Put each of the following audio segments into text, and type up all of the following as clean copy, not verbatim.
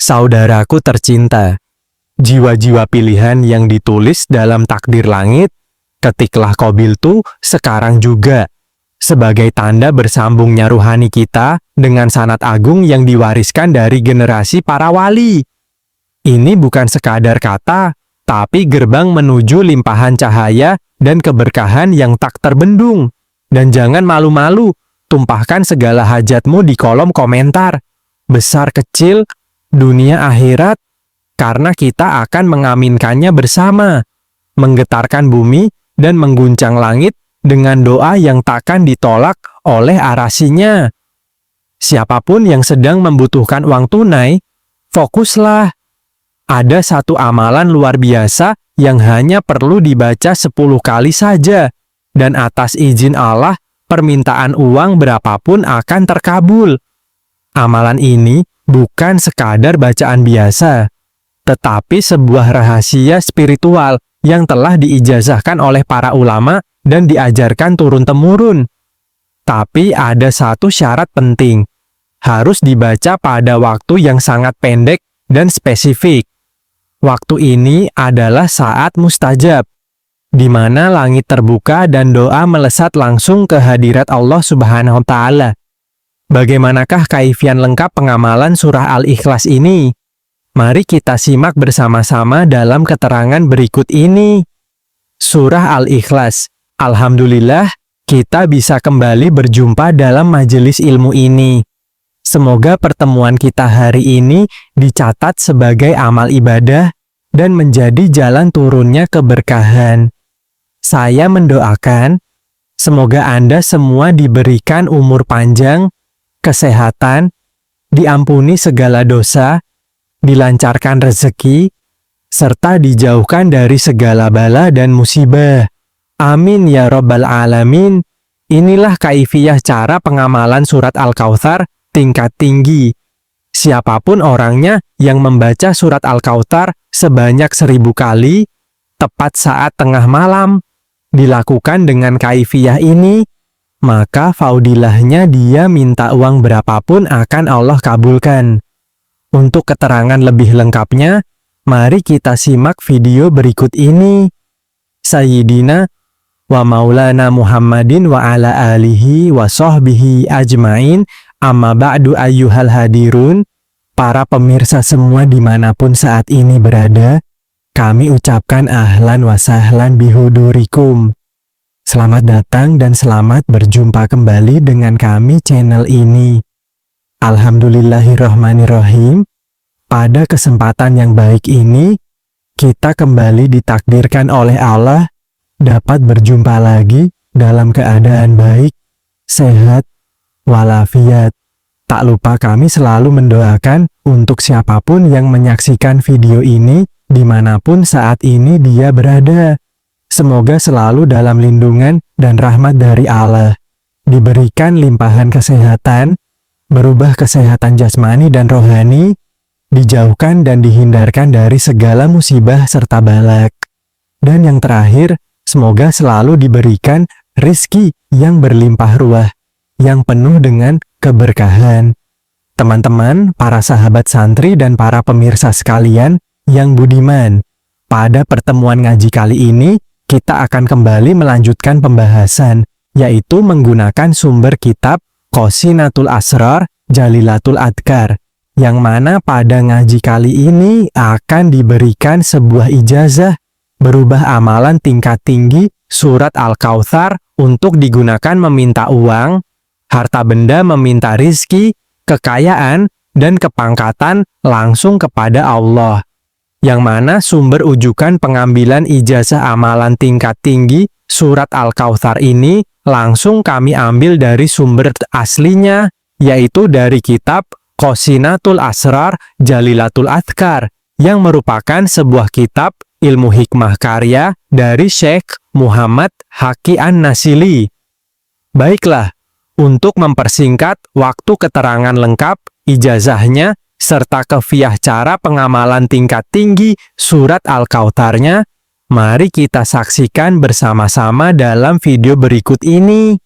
Saudaraku tercinta, jiwa-jiwa pilihan yang ditulis dalam takdir langit, ketiklah Qabiltu sekarang juga, sebagai tanda bersambungnya ruhani kita dengan sanad agung yang diwariskan dari generasi para wali. Ini bukan sekadar kata, tapi gerbang menuju limpahan cahaya dan keberkahan yang tak terbendung. Dan jangan malu-malu, tumpahkan segala hajatmu di kolom komentar, besar kecil, dunia akhirat, karena kita akan mengaminkannya bersama, menggetarkan bumi dan mengguncang langit dengan doa yang takkan ditolak oleh arasinya. Siapapun yang sedang membutuhkan uang tunai, fokuslah. Ada satu amalan luar biasa yang hanya perlu dibaca 10 kali saja, dan atas izin Allah, permintaan uang berapapun akan terkabul. Amalan ini bukan sekadar bacaan biasa, tetapi sebuah rahasia spiritual yang telah diijazahkan oleh para ulama dan diajarkan turun-temurun. Tapi ada satu syarat penting, harus dibaca pada waktu yang sangat pendek dan spesifik. Waktu ini adalah saat mustajab, di mana langit terbuka dan doa melesat langsung ke hadirat Allah Subhanahu wa Ta'ala. Bagaimanakah kaifian lengkap pengamalan surah Al-Ikhlas ini? Mari kita simak bersama-sama dalam keterangan berikut ini. Surah Al-Ikhlas. Alhamdulillah, kita bisa kembali berjumpa dalam majelis ilmu ini. Semoga pertemuan kita hari ini dicatat sebagai amal ibadah dan menjadi jalan turunnya keberkahan. Saya mendoakan, semoga Anda semua diberikan umur panjang, kesehatan, diampuni segala dosa, dilancarkan rezeki, serta dijauhkan dari segala bala dan musibah. Amin ya Rabbal Alamin. Inilah kaifiyah cara pengamalan surat Al-Kautsar tingkat tinggi. Siapapun orangnya yang membaca surat Al-Kautsar sebanyak 1000 kali, tepat saat tengah malam, dilakukan dengan kaifiyah ini, maka faudilahnya dia minta uang berapapun akan Allah kabulkan. Untuk keterangan lebih lengkapnya, mari kita simak video berikut ini. Sayyidina wa maulana Muhammadin wa ala alihi wa sahbihi ajmain, amma ba'du ayyuhal hadirun. Para pemirsa semua dimanapun saat ini berada, kami ucapkan ahlan wa sahlan bihudurikum. Selamat datang dan selamat berjumpa kembali dengan kami channel ini. Alhamdulillahirrahmanirrahim. Pada kesempatan yang baik ini, kita kembali ditakdirkan oleh Allah dapat berjumpa lagi dalam keadaan baik, sehat, walafiat. Tak lupa kami selalu mendoakan untuk siapapun yang menyaksikan video ini dimanapun saat ini dia berada. Semoga selalu dalam lindungan dan rahmat dari Allah, diberikan limpahan kesehatan, berubah kesehatan jasmani dan rohani, dijauhkan dan dihindarkan dari segala musibah serta balak. Dan yang terakhir, semoga selalu diberikan rizki yang berlimpah ruah, yang penuh dengan keberkahan. Teman-teman, para sahabat santri dan para pemirsa sekalian yang budiman, pada pertemuan ngaji kali ini, kita akan kembali melanjutkan pembahasan, yaitu menggunakan sumber kitab Qasinatul Asrar Jalilatul Adkar, yang mana pada ngaji kali ini akan diberikan sebuah ijazah berubah amalan tingkat tinggi surat Al-Kautsar untuk digunakan meminta uang, harta benda meminta rizki, kekayaan, dan kepangkatan langsung kepada Allah. Yang mana sumber ujukan pengambilan ijazah amalan tingkat tinggi surat Al-Kautsar ini langsung kami ambil dari sumber aslinya, yaitu dari kitab Qasinatul Asrar Jalilatul Adkar, yang merupakan sebuah kitab ilmu hikmah karya dari Syekh Muhammad Haqi An-Nasili. Baiklah, untuk mempersingkat waktu keterangan lengkap ijazahnya, serta kefiah cara pengamalan tingkat tinggi surat Al-Kautsarnya, mari kita saksikan bersama-sama dalam video berikut ini.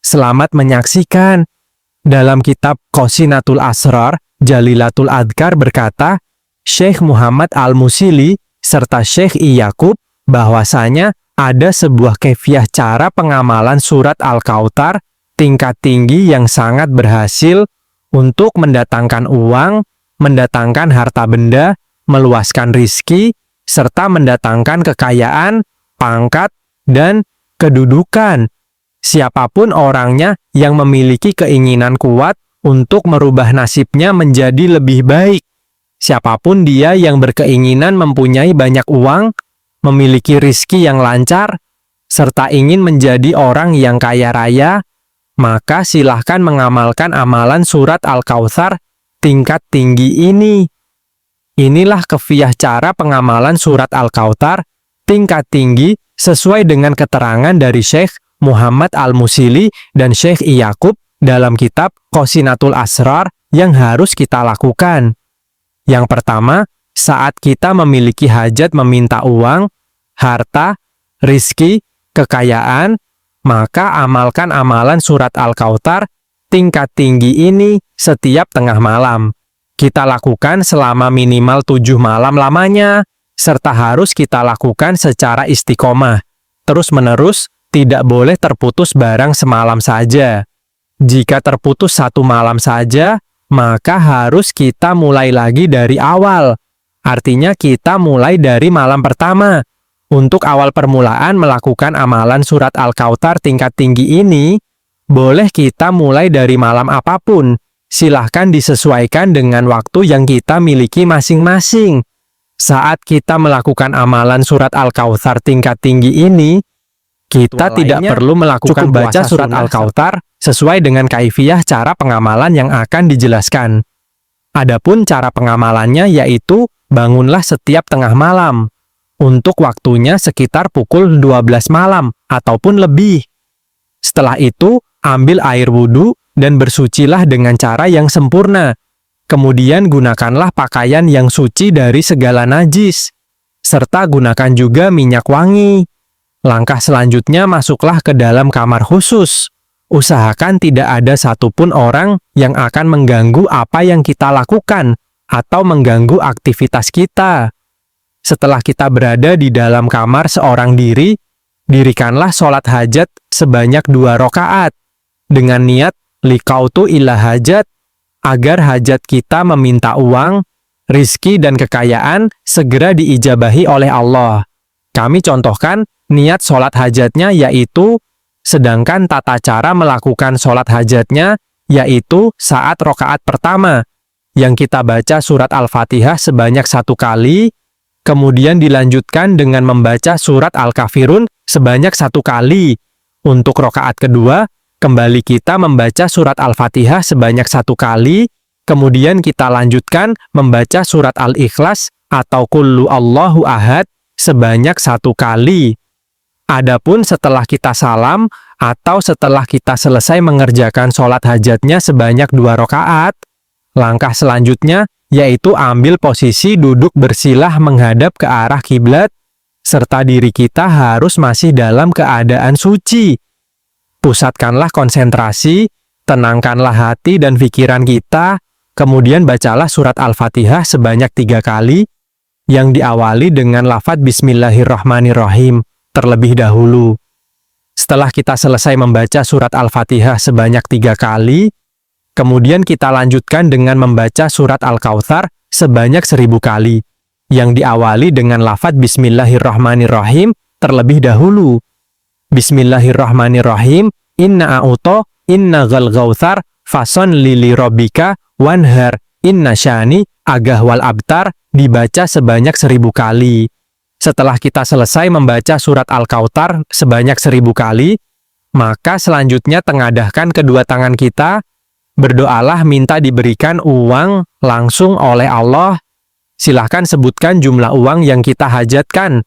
Selamat menyaksikan. Dalam kitab Qasinatul Asrar Jalilatul Adhkar berkata, Syekh Muhammad Al-Musili serta Syekh I. Yaqub bahwasanya ada sebuah kefiah cara pengamalan surat Al-Kautsar tingkat tinggi yang sangat berhasil untuk mendatangkan uang, mendatangkan harta benda, meluaskan rizki, serta mendatangkan kekayaan, pangkat, dan kedudukan. Siapapun orangnya yang memiliki keinginan kuat untuk merubah nasibnya menjadi lebih baik. Siapapun dia yang berkeinginan mempunyai banyak uang, memiliki rizki yang lancar, serta ingin menjadi orang yang kaya raya, maka silahkan mengamalkan amalan surat Al-Kautsar tingkat tinggi ini. Inilah kefiah cara pengamalan surat Al-Kautsar tingkat tinggi sesuai dengan keterangan dari Syekh Muhammad Al-Musili dan Syekh I. Yaqub dalam kitab Qasinatul Asrar yang harus kita lakukan. Yang pertama, saat kita memiliki hajat meminta uang, harta, rizki, kekayaan, maka amalkan amalan surat Al-Kautsar tingkat tinggi ini setiap tengah malam. Kita lakukan selama minimal 7 malam lamanya, serta harus kita lakukan secara istiqomah. Terus-menerus, tidak boleh terputus barang semalam saja. Jika terputus 1 malam saja, maka harus kita mulai lagi dari awal. Artinya kita mulai dari malam pertama. Untuk awal permulaan melakukan amalan surat Al-Kautsar tingkat tinggi ini, boleh kita mulai dari malam apapun. Silahkan disesuaikan dengan waktu yang kita miliki masing-masing. Saat kita melakukan amalan surat Al-Kautsar tingkat tinggi ini, kita tidak perlu melakukan baca surat Al-Kautsar sesuai dengan kaifiyah cara pengamalan yang akan dijelaskan. Adapun cara pengamalannya yaitu bangunlah setiap tengah malam. Untuk waktunya sekitar pukul 12 malam ataupun lebih. Setelah itu, ambil air wudhu dan bersucilah dengan cara yang sempurna. Kemudian gunakanlah pakaian yang suci dari segala najis. Serta gunakan juga minyak wangi. Langkah selanjutnya masuklah ke dalam kamar khusus. Usahakan tidak ada satupun orang yang akan mengganggu apa yang kita lakukan atau mengganggu aktivitas kita. Setelah kita berada di dalam kamar seorang diri, dirikanlah sholat hajat sebanyak 2 rakaat dengan niat liqautu illa hajat, agar hajat kita meminta uang, rizki dan kekayaan segera diijabahi oleh Allah. Kami contohkan niat sholat hajatnya yaitu, sedangkan tata cara melakukan sholat hajatnya yaitu saat rakaat pertama, yang kita baca surat Al-Fatihah sebanyak 1 kali, kemudian dilanjutkan dengan membaca surat Al-Kafirun sebanyak 1 kali. Untuk rakaat kedua, kembali kita membaca surat Al-Fatihah sebanyak 1 kali, kemudian kita lanjutkan membaca surat Al-Ikhlas atau Qul Allahu Ahad sebanyak 1 kali. Adapun setelah kita salam atau setelah kita selesai mengerjakan sholat hajatnya sebanyak 2 rakaat, langkah selanjutnya yaitu ambil posisi duduk bersilah menghadap ke arah kiblat, serta diri kita harus masih dalam keadaan suci. Pusatkanlah konsentrasi, tenangkanlah hati dan pikiran kita, kemudian bacalah surat Al-Fatihah sebanyak 3 kali, yang diawali dengan lafaz Bismillahirrahmanirrahim terlebih dahulu. Setelah kita selesai membaca surat Al-Fatihah sebanyak 3 kali, kemudian kita lanjutkan dengan membaca surat Al-Kautsar sebanyak 1000 kali, yang diawali dengan lafaz Bismillahirrahmanirrahim terlebih dahulu. Bismillahirrahmanirrahim, inna gal gautsar, fason lili robika, wanhar, inna syani, agah wal abtar, dibaca sebanyak 1000 kali. Setelah kita selesai membaca surat Al-Kautsar sebanyak 1000 kali, maka selanjutnya tengadahkan kedua tangan kita, berdoalah minta diberikan uang langsung oleh Allah. Silahkan sebutkan jumlah uang yang kita hajatkan.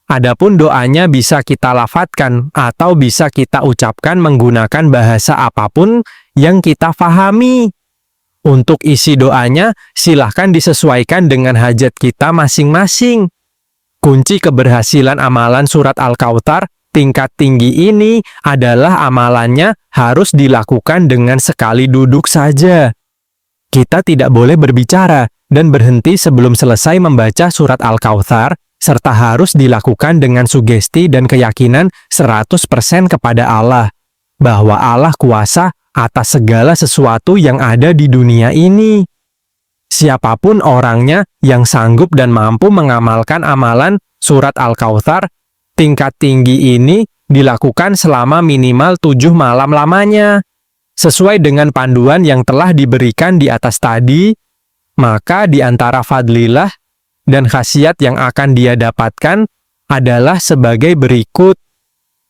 Adapun doanya bisa kita lafadzkan atau bisa kita ucapkan menggunakan bahasa apapun yang kita fahami. Untuk isi doanya, silahkan disesuaikan dengan hajat kita masing-masing. Kunci keberhasilan amalan surat Al-Kautsar tingkat tinggi ini adalah amalannya harus dilakukan dengan sekali duduk saja. kita tidak boleh berbicara dan berhenti sebelum selesai membaca surat Al-Kautsar, serta harus dilakukan dengan sugesti dan keyakinan 100% kepada Allah, bahwa Allah kuasa atas segala sesuatu yang ada di dunia ini. Siapapun orangnya yang sanggup dan mampu mengamalkan amalan surat Al-Kautsar tingkat tinggi ini dilakukan selama minimal 7 malam lamanya. Sesuai dengan panduan yang telah diberikan di atas tadi, maka di antara fadlilah dan khasiat yang akan dia dapatkan adalah sebagai berikut.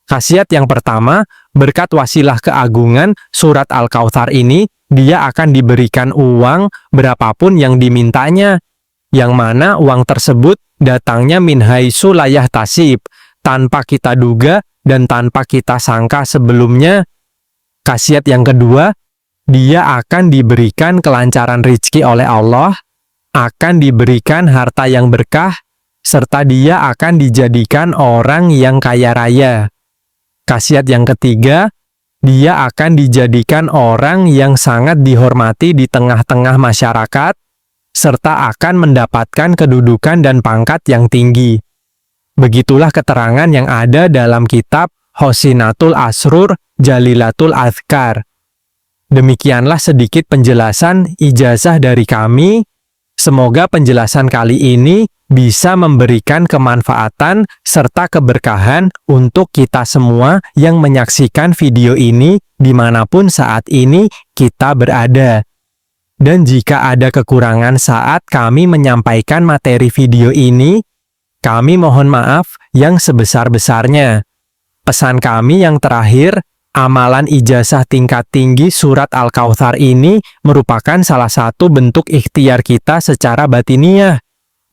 Khasiat yang pertama, berkat wasilah keagungan surat Al-Kautsar ini, dia akan diberikan uang berapapun yang dimintanya, yang mana uang tersebut datangnya min haitsu la yahtasib, tanpa kita duga dan tanpa kita sangka sebelumnya. Khasiat yang kedua, dia akan diberikan kelancaran rizki oleh Allah, akan diberikan harta yang berkah, serta dia akan dijadikan orang yang kaya raya. Khasiat yang ketiga, dia akan dijadikan orang yang sangat dihormati di tengah-tengah masyarakat, serta akan mendapatkan kedudukan dan pangkat yang tinggi. Begitulah keterangan yang ada dalam kitab Hosinatul Asrur Jalilatul Azkar. Demikianlah sedikit penjelasan ijazah dari kami. Semoga penjelasan kali ini bisa memberikan kemanfaatan serta keberkahan untuk kita semua yang menyaksikan video ini dimanapun saat ini kita berada. Dan jika ada kekurangan saat kami menyampaikan materi video ini, kami mohon maaf yang sebesar-besarnya. Pesan kami yang terakhir, amalan ijazah tingkat tinggi surat Al-Kautsar ini merupakan salah satu bentuk ikhtiar kita secara batiniah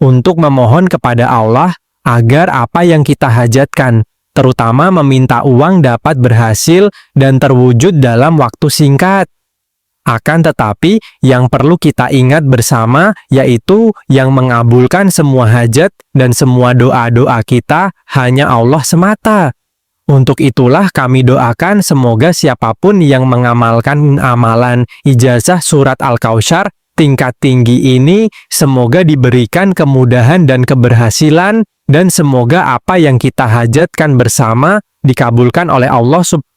untuk memohon kepada Allah agar apa yang kita hajatkan, terutama meminta uang, dapat berhasil dan terwujud dalam waktu singkat. Akan tetapi, yang perlu kita ingat bersama yaitu yang mengabulkan semua hajat dan semua doa-doa kita hanya Allah semata. Untuk itulah kami doakan semoga siapapun yang mengamalkan amalan ijazah surat Al-Kautsar tingkat tinggi ini, semoga diberikan kemudahan dan keberhasilan, dan semoga apa yang kita hajatkan bersama dikabulkan oleh Allah Subhanahu